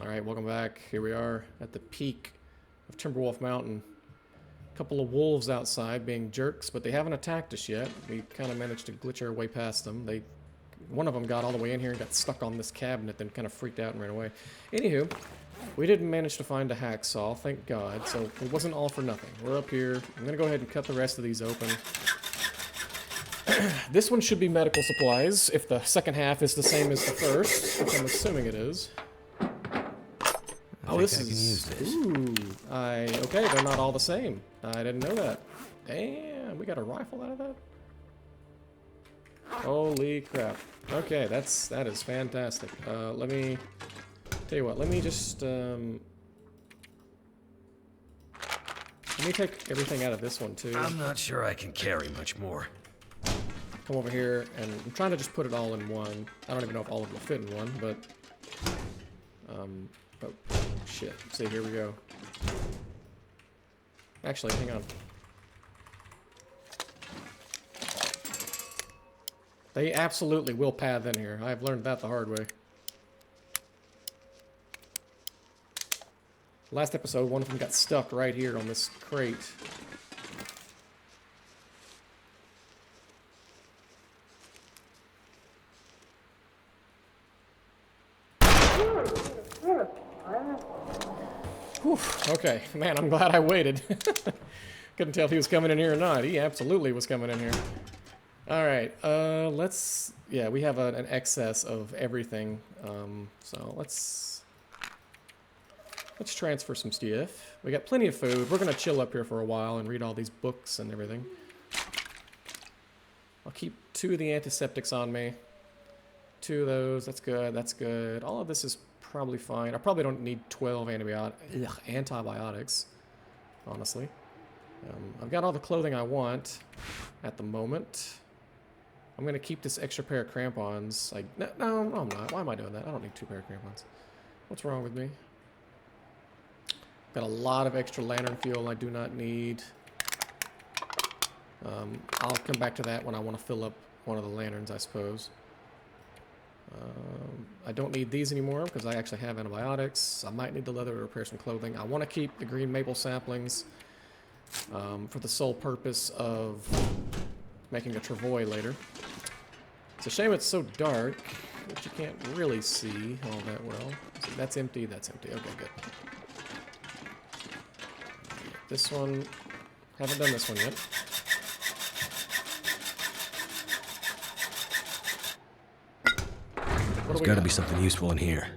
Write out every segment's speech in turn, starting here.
Alright, welcome back. Here we are at the peak of Timberwolf Mountain. A couple of wolves outside being jerks, but they haven't attacked us yet. We kind of managed to glitch our way past them. One of them got all the way in here and got stuck on this cabinet, then kind of freaked out and ran away. Anywho, we didn't manage to find a hacksaw, thank God, so it wasn't all for nothing. We're up here. I'm going to go ahead and cut the rest of these open. This one should be medical supplies, if the second half is the same as the first, which I'm assuming it is. Oh, this is... Ooh. Okay, they're not all the same. I didn't know that. Damn, we got a rifle out of that? Holy crap. Okay, that is fantastic. Let me... Tell you what, let me just... Let me take everything out of this one, too. I'm not sure I can carry much more. Come over here, and I'm trying to just put it all in one. I don't even know if all of it will fit in one, but... Oh, shit. See, here we go. Actually, hang on. They absolutely will path in here. I've learned that the hard way. Last episode, one of them got stuck right here on this crate. Whew, okay, man, I'm glad I waited. Couldn't tell if he was coming in here or not. He absolutely was coming in here. Alright, yeah, we have an excess of everything. So let's transfer some stuff. We got plenty of food. We're gonna chill up here for a while and read all these books and everything. I'll keep 2 of the antiseptics on me. 2 of those, that's good, that's good. All of this is probably fine. I probably don't need 12 antibiotics, honestly. I've got all the clothing I want at the moment. I'm going to keep this extra pair of crampons. No, I'm not. Why am I doing that? I don't need 2 pair of crampons. What's wrong with me? Got a lot of extra lantern fuel I do not need. I'll come back to that when I want to fill up one of the lanterns, I suppose. I don't need these anymore because I actually have antibiotics. I might need the leather to repair some clothing. I want to keep the green maple saplings for the sole purpose of making a travois later. It's a shame it's so dark that you can't really see all that well. So that's empty, that's empty. Okay, good. This one, haven't done this one yet. There's got to be something useful in here.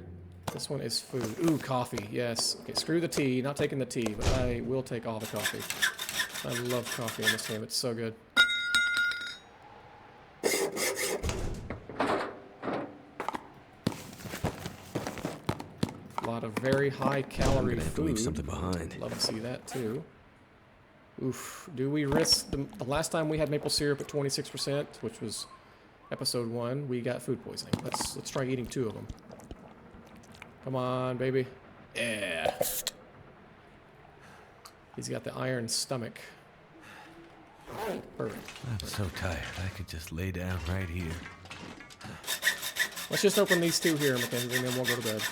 This one is food. Ooh, coffee. Yes. Okay, screw the tea. Not taking the tea, but I will take all the coffee. I love coffee in this game. It's so good. A lot of very high-calorie food. Have to leave something behind. Love to see that, too. Oof. Do we risk... The last time we had maple syrup at 26%, which was... Episode 1, we got food poisoning. Let's try eating 2 of them. Come on, baby. Yeah. He's got the iron stomach. Perfect. I'm so tired. I could just lay down right here. Let's just open these 2 here, Mackenzie, and then we'll go to bed.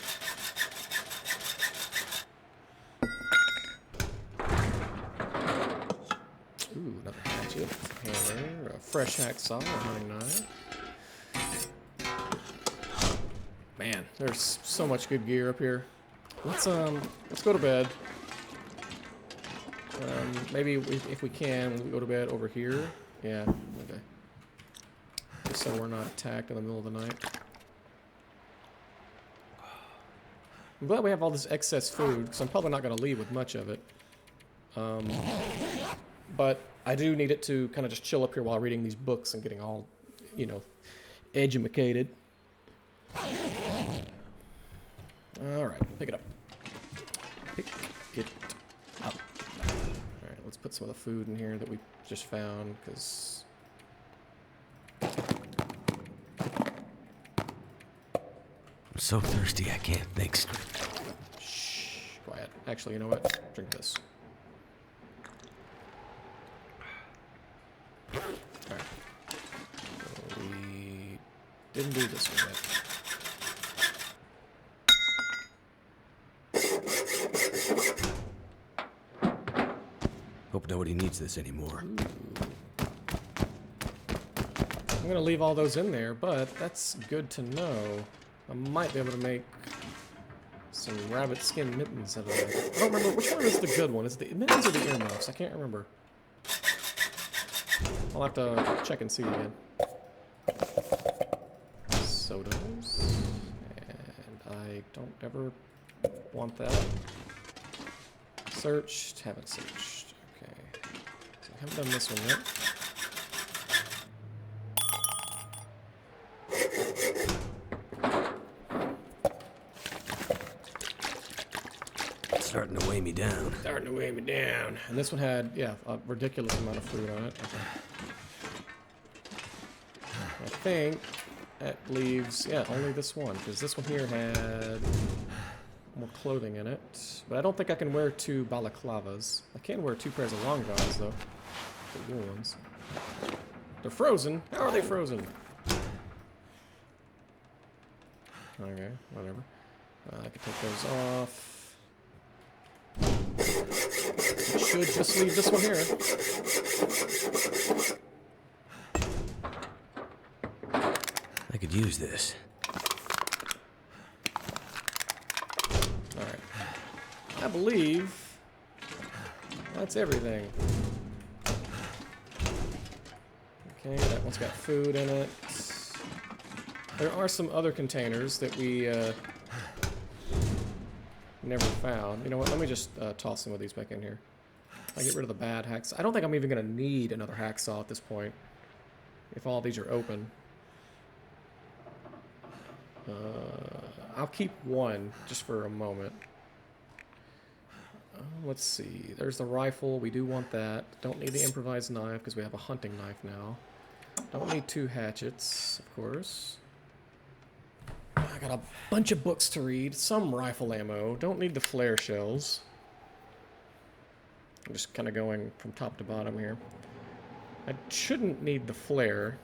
Ooh, another hatchet. Hammer. A fresh hacksaw. A hunting knife. Man, there's so much good gear up here. Let's go to bed. Maybe if we can, we'll go to bed over here. Yeah, okay. Just so we're not attacked in the middle of the night. I'm glad we have all this excess food, because I'm probably not going to leave with much of it. But I do need it to kind of just chill up here while reading these books and getting all, you know, edumacated. Alright, pick it up. Pick it up. Alright, let's put some of the food in here that we just found, because... I'm so thirsty I can't think straight. Shh, quiet. Actually, you know what? Drink this. Alright. So we didn't do this one yet. Hope nobody needs this anymore. I'm gonna leave all those in there, but that's good to know. I might be able to make some rabbit skin mittens out of that. I don't remember which one is the good one. Is it the mittens or the earmuffs? I can't remember. I'll have to check and see again. Sodas. And I don't ever want that. Searched. Haven't searched. Okay. So I haven't done this one yet. It's starting to weigh me down. Starting to weigh me down. And this one had, yeah, a ridiculous amount of food on it. Okay. I think that leaves, yeah, only this one, because this one here had more clothing in it. But I don't think I can wear 2 balaclavas. I can wear 2 pairs of long johns, though. The wool ones. They're frozen. How are they frozen? Okay, whatever. I can take those off. Should just leave this one here. I could use this. Alright. I believe that's everything. Okay, that one's got food in it. There are some other containers that we never found. You know what? Let me just toss some of these back in here. I get rid of the bad hacks. I don't think I'm even going to need another hacksaw at this point. If all these are open. I'll keep one just for a moment. Let's see. There's the rifle. We do want that. Don't need the improvised knife because we have a hunting knife now. Don't need 2 hatchets, of course. I got a bunch of books to read. Some rifle ammo. Don't need the flare shells. I'm just kind of going from top to bottom here. I shouldn't need the flare.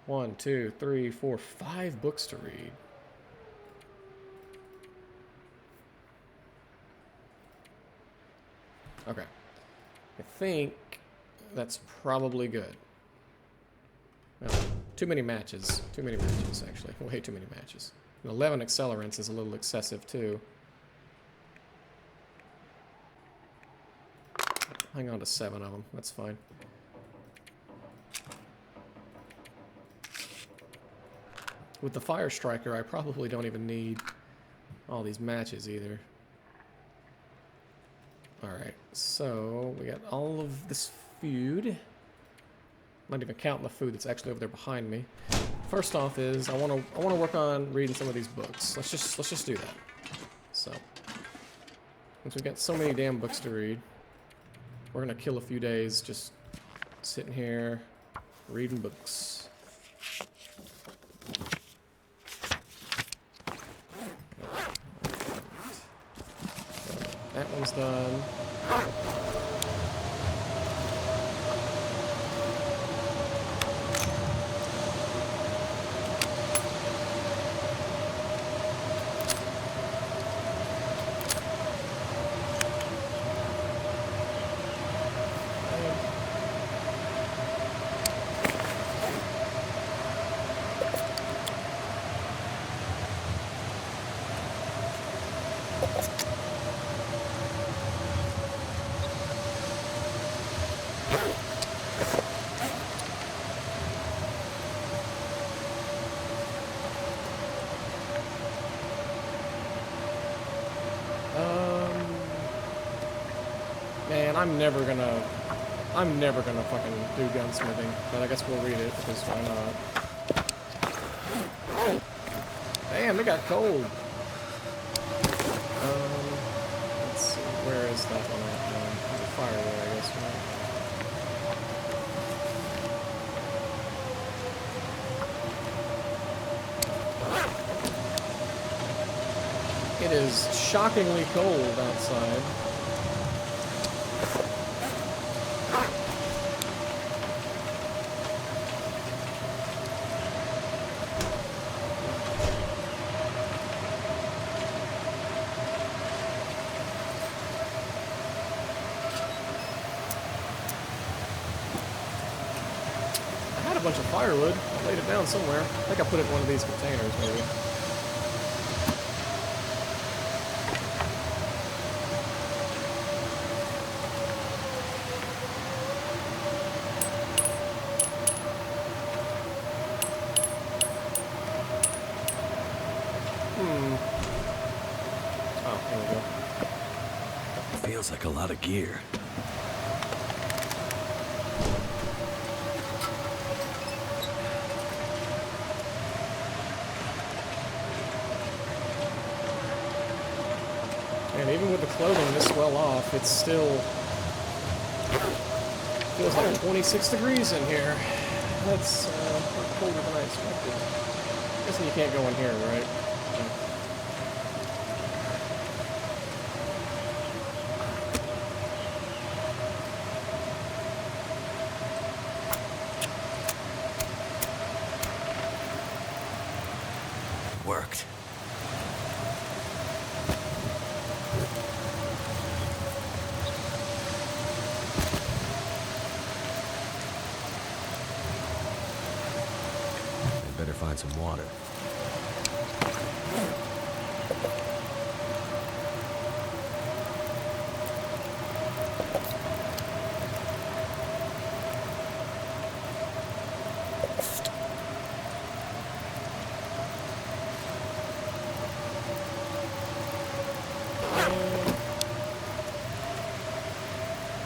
1, 2, 3, 4, 5 books to read. Okay. I think that's probably good. Well, too many matches. Too many matches, actually. Way too many matches. And 11 accelerants is a little excessive, too. Hang on to 7 of them. That's fine. With the Fire Striker, I probably don't even need all these matches either. Alright, so we got all of this food. Not even counting the food that's actually over there behind me. First off is I wanna work on reading some of these books. Let's just do that. So since we've got so many damn books to read, we're gonna kill a few days just sitting here reading books. That one's done. Man, I'm never gonna fucking do gunsmithing, but I guess we'll read it, because why not? Damn, it got cold. Let's see, where is that one at? There's a fire there, I guess, right? It is shockingly cold outside. bunch of firewood. I laid it down somewhere. I think I put it in one of these containers, maybe. Oh, here we go. Feels like a lot of gear. And even with the clothing this well off, it's still feels like 26 degrees in here. That's colder than I expected. Guessing you can't go in here, right? Worked. I better find some water.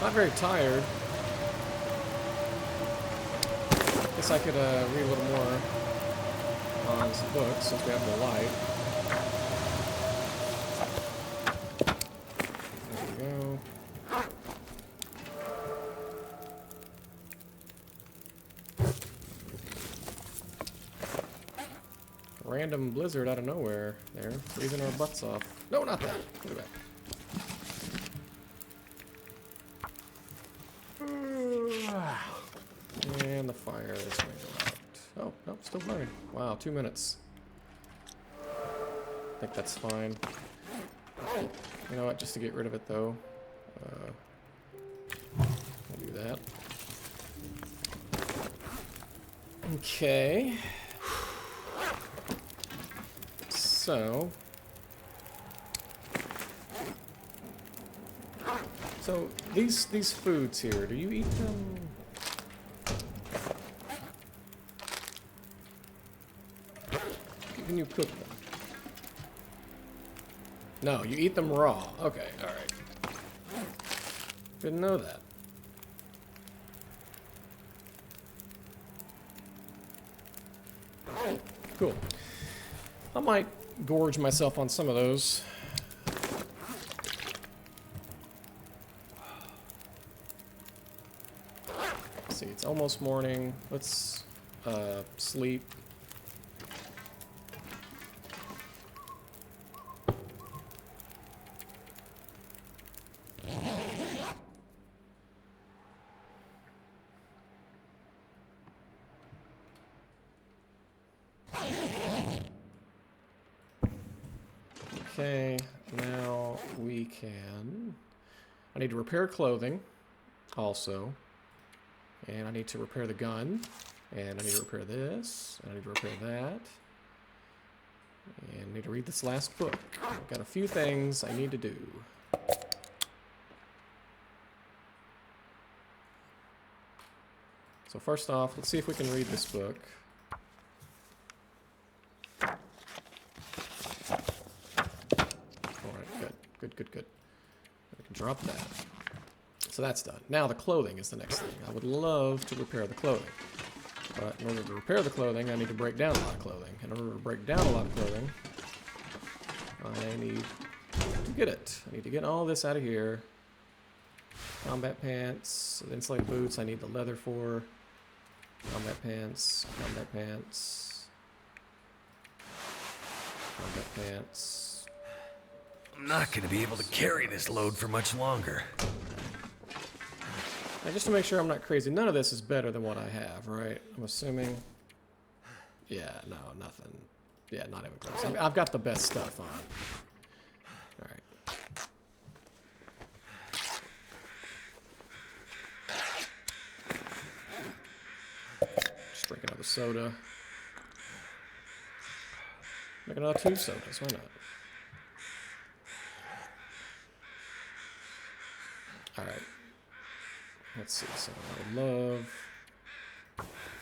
Not very tired. Guess I could read a little more on this book since we have the light. There we go. Random blizzard out of nowhere there, freezing our butts off. No, not that. Put it back. And the fire is going to go out. Oh, nope, still burning. Wow, 2 minutes. I think that's fine. You know what, just to get rid of it though, I'll do that. Okay. So these foods here, do you eat them? Can you cook them? No, you eat them raw. Okay, alright. Didn't know that. Cool. I might gorge myself on some of those. Let's see, it's almost morning. Let's sleep. Okay, now we can... I need to repair clothing, also. And I need to repair the gun. And I need to repair this. And I need to repair that. And I need to read this last book. I've got a few things I need to do. So first off, let's see if we can read this book. Good. We can drop that. So that's done. Now the clothing is the next thing. I would love to repair the clothing. But in order to repair the clothing, I need to break down a lot of clothing. In order to break down a lot of clothing, I need to get it. I need to get all this out of here. Combat pants, insulated boots, I need the leather for. Combat pants, combat pants. Combat pants. I'm not gonna be able to carry this load for much longer. Now, just to make sure I'm not crazy, none of this is better than what I have, right? I'm assuming. Yeah, no, nothing. Yeah, not even close. I mean, I've got the best stuff on. Alright. another soda. Make another 2 sodas, why not? Alright. Let's see, so I would love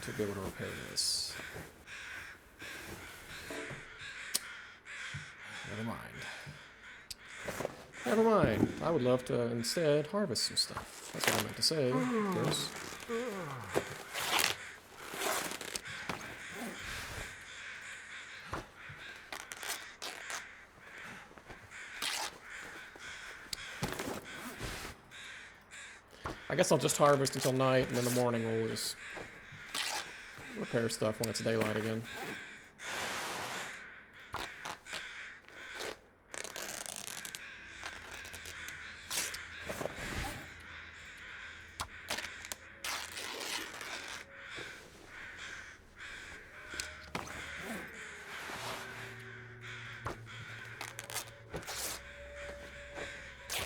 to be able to repair this. Never mind. Never mind. I would love to instead harvest some stuff. That's what I meant to say, of course. I guess I'll just harvest until night, and in the morning we'll just repair stuff when it's daylight again.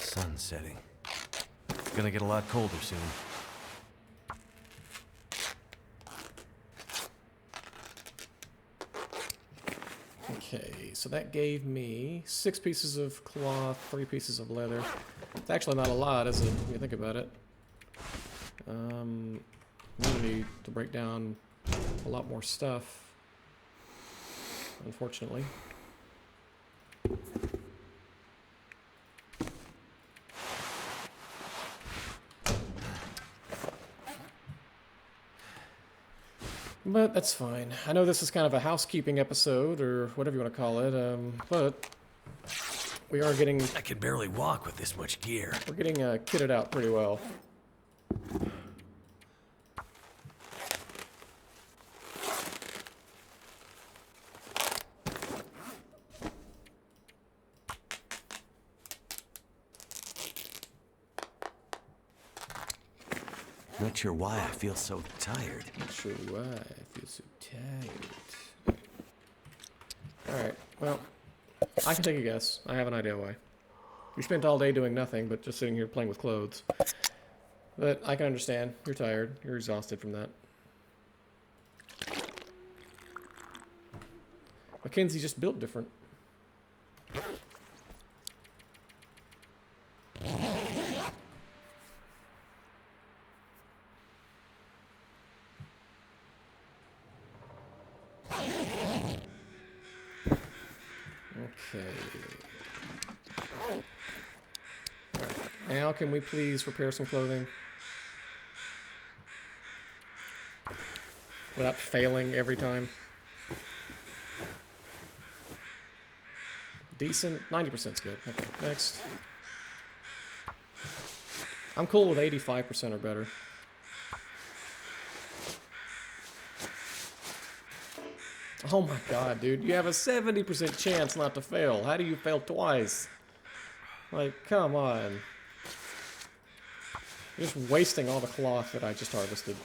Sun's setting. It's gonna get a lot colder soon. Okay, so that gave me 6 pieces of cloth, 3 pieces of leather. It's actually not a lot, is it, when you think about it? I'm gonna need to break down a lot more stuff, unfortunately. But that's fine. I know this is kind of a housekeeping episode, or whatever you want to call it, but we are getting... I can barely walk with this much gear. We're getting kitted out pretty well. Not sure why I feel so tired. Not sure why I feel so tired. Alright, well, I can take a guess. I have an idea why. We spent all day doing nothing but just sitting here playing with clothes. But I can understand. You're tired. You're exhausted from that. Mackenzie just built different. Okay. Alright. Now can we please repair some clothing? Without failing every time. Decent. 90% is good. Okay, next. I'm cool with 85% or better. Oh my god, dude. You have a 70% chance not to fail. How do you fail twice? Like, come on. You're just wasting all the cloth that I just harvested.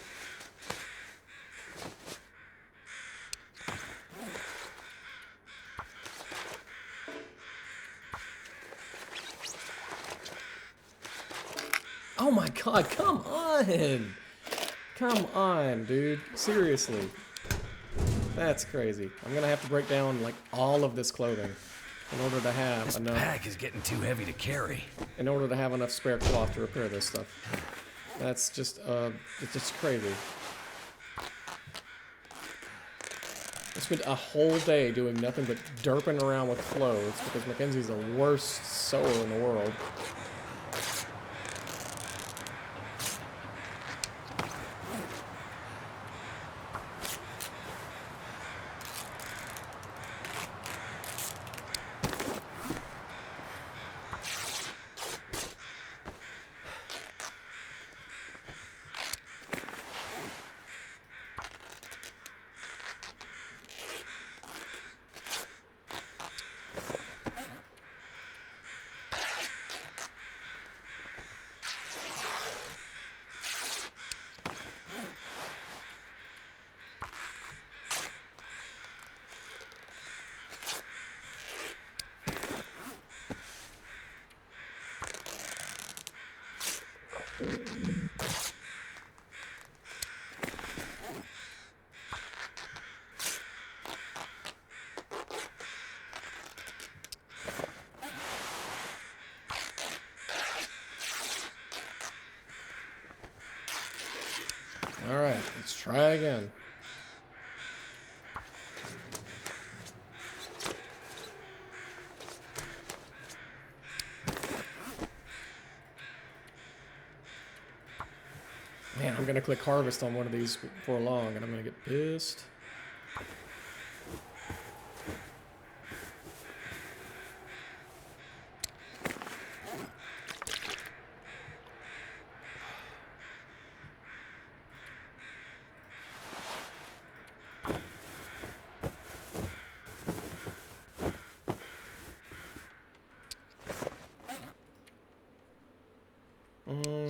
Oh my god, come on! Come on, dude. Seriously. That's crazy. I'm gonna have to break down, like, all of this clothing in order to have This enough... pack is getting too heavy to carry. In order to have enough spare cloth to repair this stuff. That's just, it's just crazy. I spent a whole day doing nothing but derping around with clothes because Mackenzie's the worst sewer in the world. Let's try again. Man, I'm gonna click harvest on one of these before long, and I'm gonna get pissed.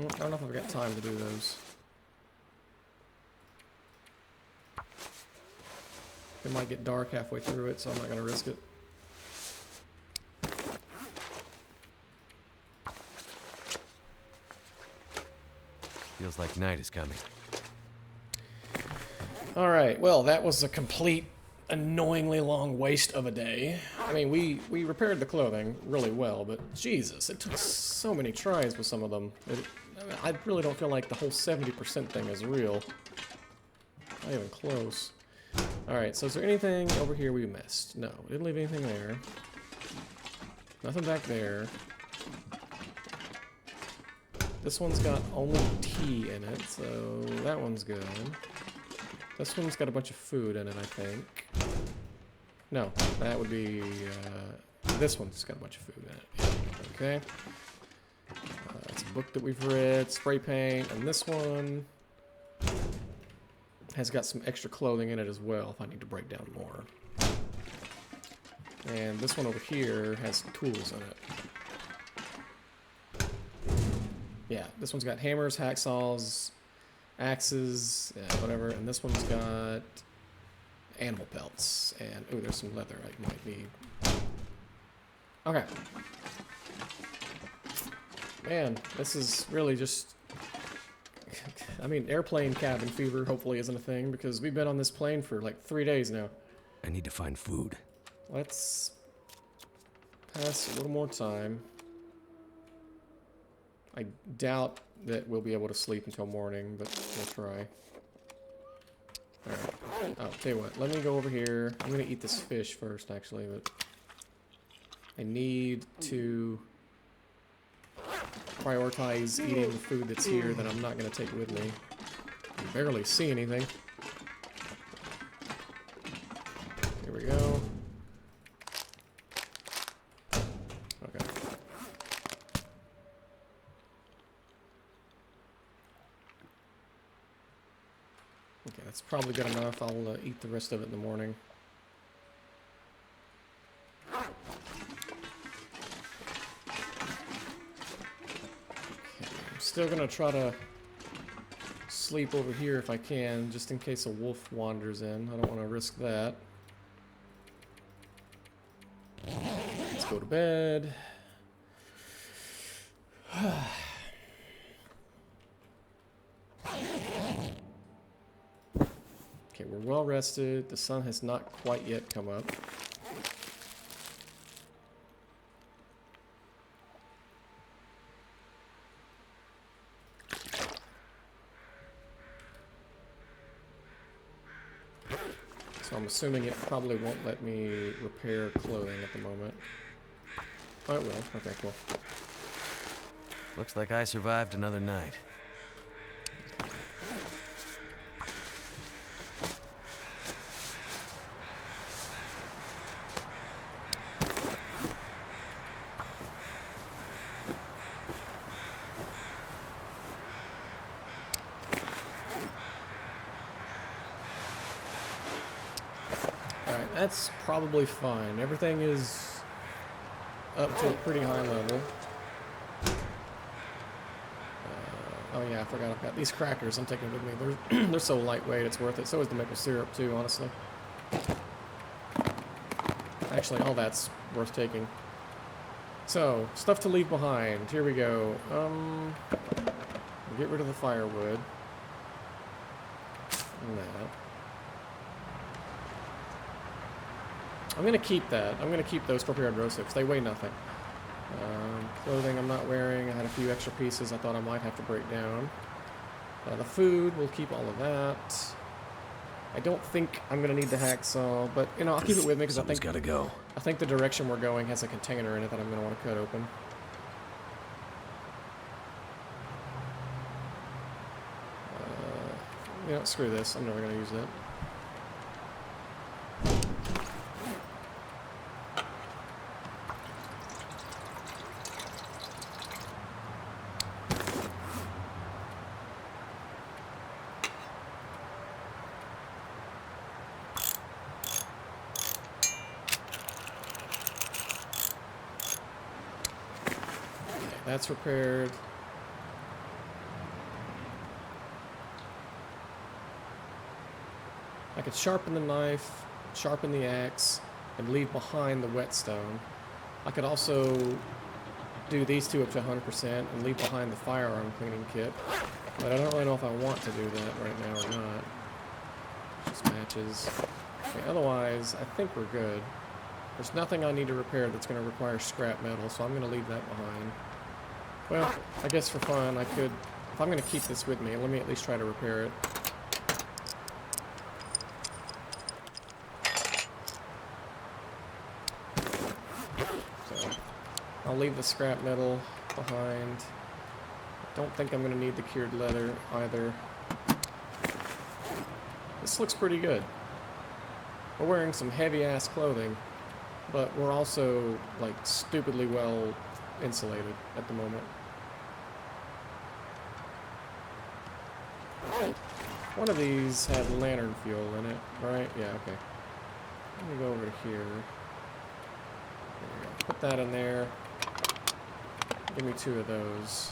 I don't know if I've got time to do those. It might get dark halfway through it, so I'm not gonna risk it. Feels like night is coming. Alright, well, that was a complete, annoyingly long waste of a day. I mean, we repaired the clothing really well, but Jesus, it took so many tries with some of them. I really don't feel like the whole 70% thing is real. Not even close. Alright, so is there anything over here we missed? No, we didn't leave anything there. Nothing back there. This one's got only tea in it, so that one's good. This one's got a bunch of food in it, I think. No, that would be... this one's got a bunch of food in it. Okay. It's a book that we've read, spray paint, and this one has got some extra clothing in it as well, if I need to break down more. And this one over here has tools in it. Yeah, this one's got hammers, hacksaws, axes, yeah, whatever, and this one's got animal pelts, and oh, there's some leather I might need. Okay. Man, this is really just... I mean, airplane cabin fever hopefully isn't a thing, because we've been on this plane for like 3 days now. I need to find food. Let's pass a little more time. I doubt that we'll be able to sleep until morning, but we'll try. Alright. Oh, tell you what, let me go over here. I'm gonna eat this fish first, actually, but I need to prioritize eating the food that's here that I'm not gonna take with me. I can barely see anything. Here we go. Okay. Okay, that's probably good enough. I'll eat the rest of it in the morning. Okay, I'm still gonna try to sleep over here if I can, just in case a wolf wanders in. I don't want to risk that. Let's go to bed. Okay, we're well rested. The sun has not quite yet come up. So I'm assuming it probably won't let me repair clothing at the moment. Oh, it will. Okay, cool. Looks like I survived another night. Alright, that's probably fine. Everything is up to a pretty high level. Oh yeah, I forgot I've got these crackers I'm taking with me. They're so lightweight, it's worth it. So is the maple syrup too, honestly. Actually, all that's worth taking. So, stuff to leave behind. Here we go. Get rid of the firewood. And that. I'm gonna keep that. I'm gonna keep those prepared roast because they weigh nothing. Clothing I'm not wearing. I had a few extra pieces I thought I might have to break down. The food, we'll keep all of that. I don't think I'm gonna need the hacksaw, but you know, I'll keep it with me because Someone's gotta go. I think the direction we're going has a container in it that I'm gonna want to cut open. You know, screw this. I'm never gonna use that. That's repaired. I could sharpen the knife, sharpen the axe, and leave behind the whetstone. I could also do these two up to 100% and leave behind the firearm cleaning kit. But I don't really know if I want to do that right now or not. Just matches. Okay, otherwise, I think we're good. There's nothing I need to repair that's going to require scrap metal, so I'm going to leave that behind. Well, I guess for fun, I could, if I'm going to keep this with me, let me at least try to repair it. So, I'll leave the scrap metal behind. I don't think I'm going to need the cured leather either. This looks pretty good. We're wearing some heavy-ass clothing, but we're also, like, stupidly well insulated at the moment. One of these had lantern fuel in it, right? Yeah, okay. Let me go over here. There we go. Put that in there. Give me 2 of those.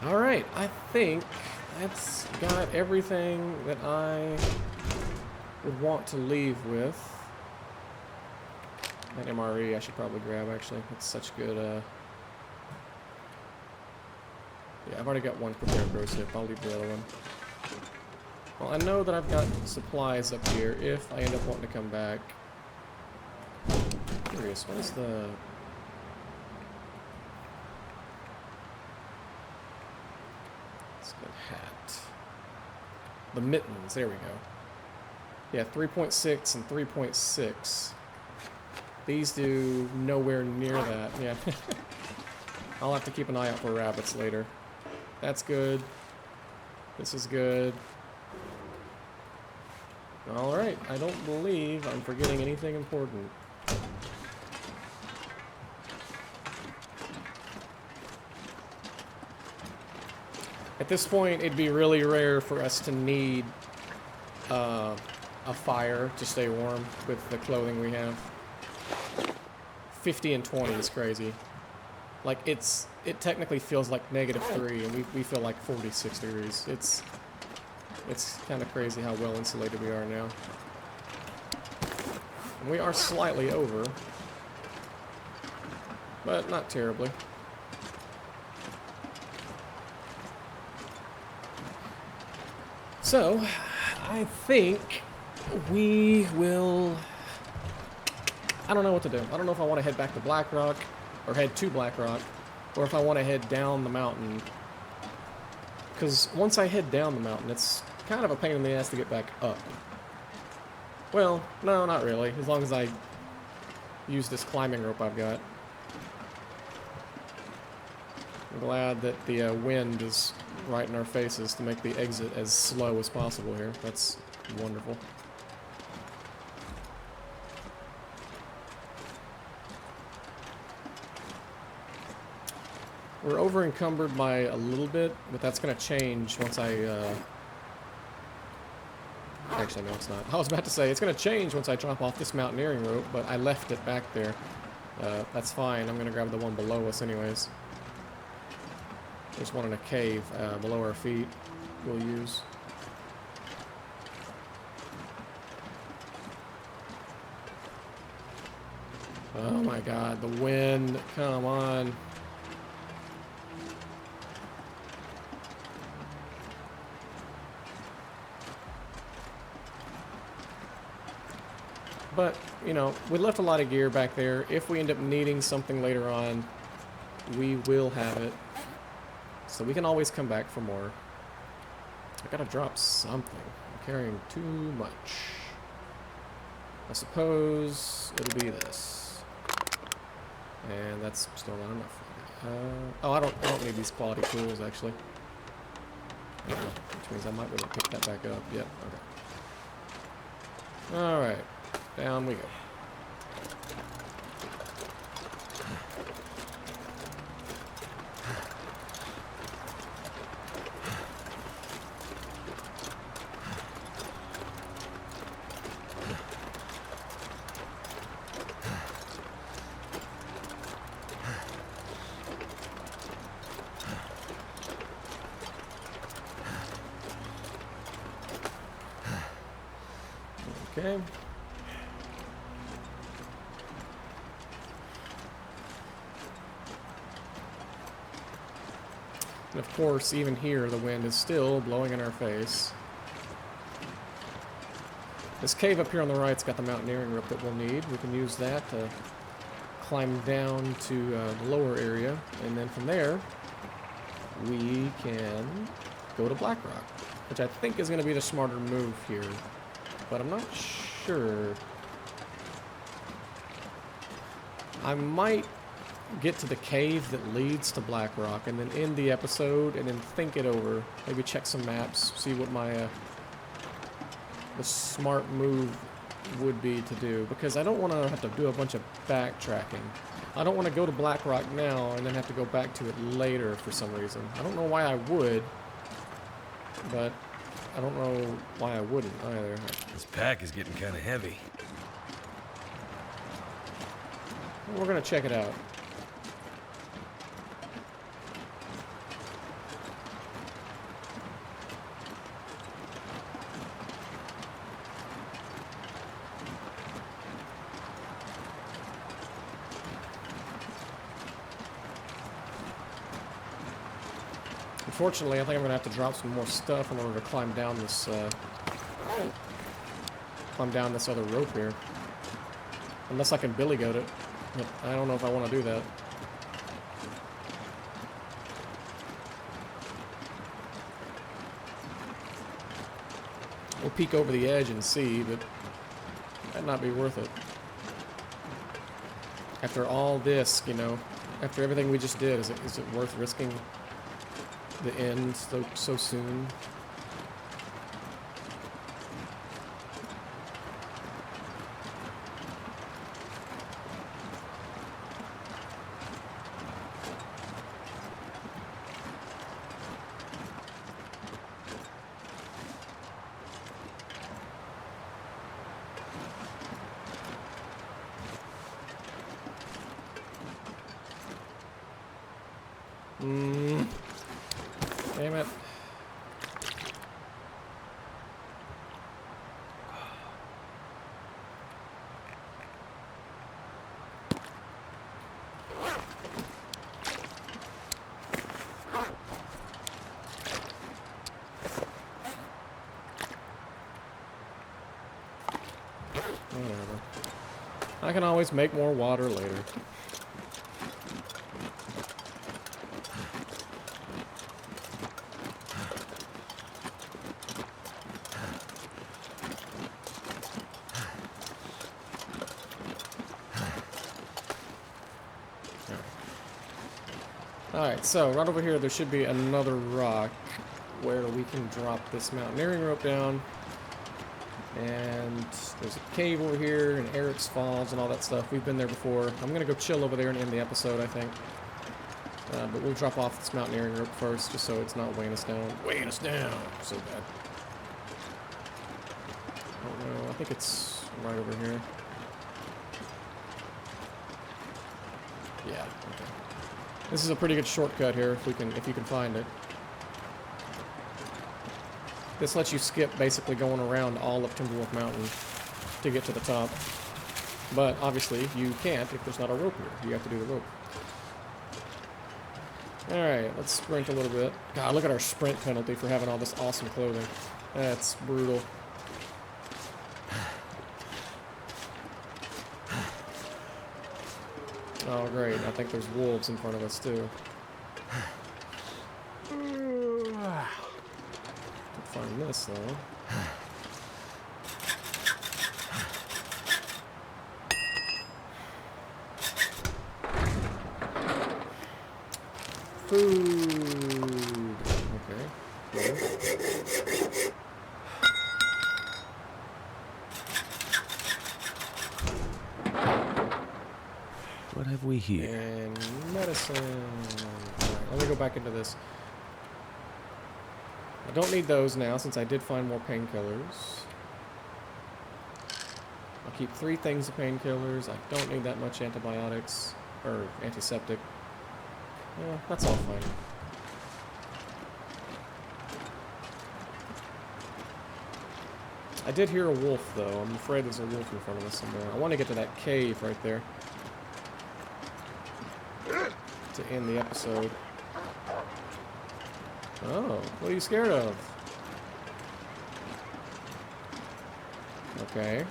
Alright, I think that's got everything that I would want to leave with. That MRE I should probably grab, actually. It's such good, yeah, I've already got one prepared rose hip. I'll leave the other one. Well, I know that I've got supplies up here if I end up wanting to come back. Curious, what is the... hat. The mittens, there we go. Yeah, 3.6 and 3.6. These do nowhere near that, yeah. I'll have to keep an eye out for rabbits later. That's good. This is good. Alright, I don't believe I'm forgetting anything important. At this point, it'd be really rare for us to need a fire to stay warm with the clothing we have. 50 and 20 is crazy. Like, it technically feels like -3, and we feel like 46 degrees. It's kind of crazy how well insulated we are now. And we are slightly over, but not terribly. So, I think we will... I don't know what to do. I don't know if I want to head back to Blackrock, or head to Blackrock, or if I want to head down the mountain. Because once I head down the mountain, it's kind of a pain in the ass to get back up. Well, no, not really. As long as I use this climbing rope I've got. I'm glad that the wind is right in our faces to make the exit as slow as possible here. That's wonderful. We're over encumbered by a little bit, but that's going to change once I... Actually, no, it's not. I was about to say, it's going to change once I drop off this mountaineering rope, but I left it back there. That's fine. I'm going to grab the one below us anyways. There's one in a cave below our feet we'll use. Oh my god, the wind. Come on. But, you know, we left a lot of gear back there. If we end up needing something later on, we will have it. So we can always come back for more. I gotta drop something. I'm carrying too much. I suppose it'll be this. And that's still not enough. Oh, I don't need these quality tools, actually. Which means I might be able to pick that back up. Yep, okay. Alright. Down we go. Okay. And of course, even here, the wind is still blowing in our face. This cave up here on the right's got the mountaineering rope that we'll need. We can use that to climb down to the lower area, and then from there, we can go to Blackrock, which I think is going to be the smarter move here, but I'm not sure. I might get to the cave that leads to Blackrock and then end the episode and then think it over. Maybe check some maps, see what my the smart move would be to do, because I don't want to have to do a bunch of backtracking. I don't want to go to Blackrock now and then have to go back to it later for some reason. I don't know why I would, but I don't know why I wouldn't either. This pack is getting kind of heavy. We're gonna check it out. Unfortunately, I think I'm gonna have to drop some more stuff in order to climb down this other rope here. Unless I can billy goat it. But I don't know if I want to do that. We'll peek over the edge and see, but that'd not be worth it. After all this, you know, after everything we just did, is it worth risking the end so soon? Damn it. Whatever. I can always make more water later. Alright, so right over here there should be another rock where we can drop this mountaineering rope down. And there's a cave over here and Eric's Falls and all that stuff. We've been there before. I'm going to go chill over there and end the episode, I think. But we'll drop off this mountaineering rope first, just so it's not weighing us down. Weighing us down! So bad. I don't know. I think it's right over here. Yeah, okay. This is a pretty good shortcut here if you can find it. This lets you skip basically going around all of Timberwolf Mountain to get to the top. But obviously you can't if there's not a rope here. You have to do the rope. Alright, let's sprint a little bit. God, look at our sprint penalty for having all this awesome clothing. That's brutal. Oh, great. I think there's wolves in front of us, too. Can't find this, though. Food. Okay. Cool. What have we here? And medicine. Alright, let me go back into this. I don't need those now since I did find more painkillers. I'll keep 3 things of painkillers. I don't need that much antibiotics or antiseptic. Yeah, that's all fine. I did hear a wolf though. I'm afraid there's a wolf in front of us somewhere. I want to get to that cave right there to end the episode. Oh, what are you scared of? Okay.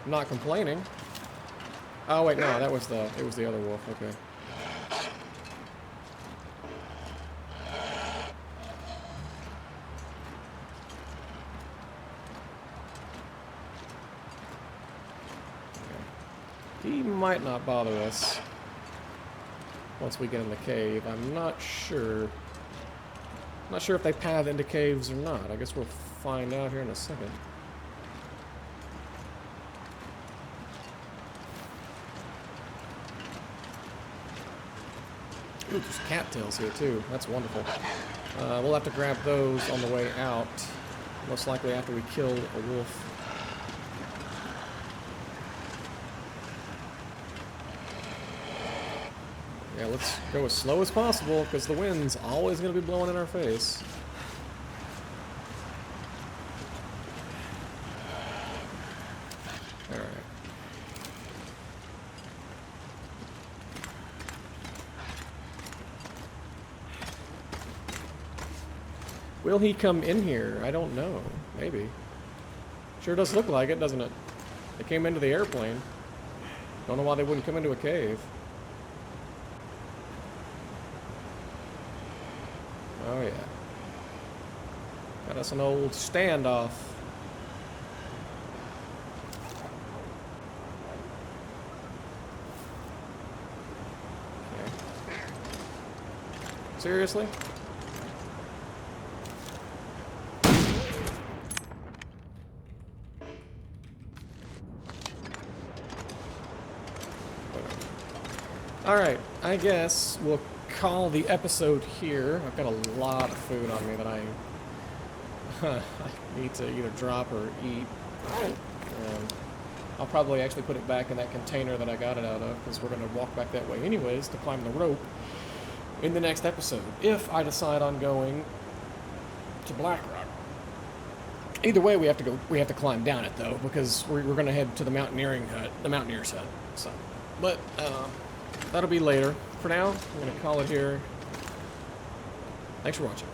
I'm not complaining. Oh wait, no, it was the other wolf. Okay. He might not bother us once we get in the cave. I'm not sure. Not sure if they path into caves or not. I guess we'll find out here in a second. Ooh, there's cattails here too. That's wonderful. We'll have to grab those on the way out. Most likely after we kill a wolf. Yeah, let's go as slow as possible because the wind's always going to be blowing in our face. Alright. Will he come in here? I don't know. Maybe. Sure does look like it, doesn't it? They came into the airplane. Don't know why they wouldn't come into a cave. Oh yeah. Got us an old standoff. Okay. Seriously? Alright, I guess we'll call the episode here. I've got a lot of food on me that I need to either drop or eat. I'll probably actually put it back in that container that I got it out of because we're going to walk back that way anyways to climb the rope in the next episode if I decide on going to Blackrock. Either way, we have to climb down it though because we're going to head to the Mountaineer's hut. So, but that'll be later. For now, I'm going to call it here. Thanks for watching.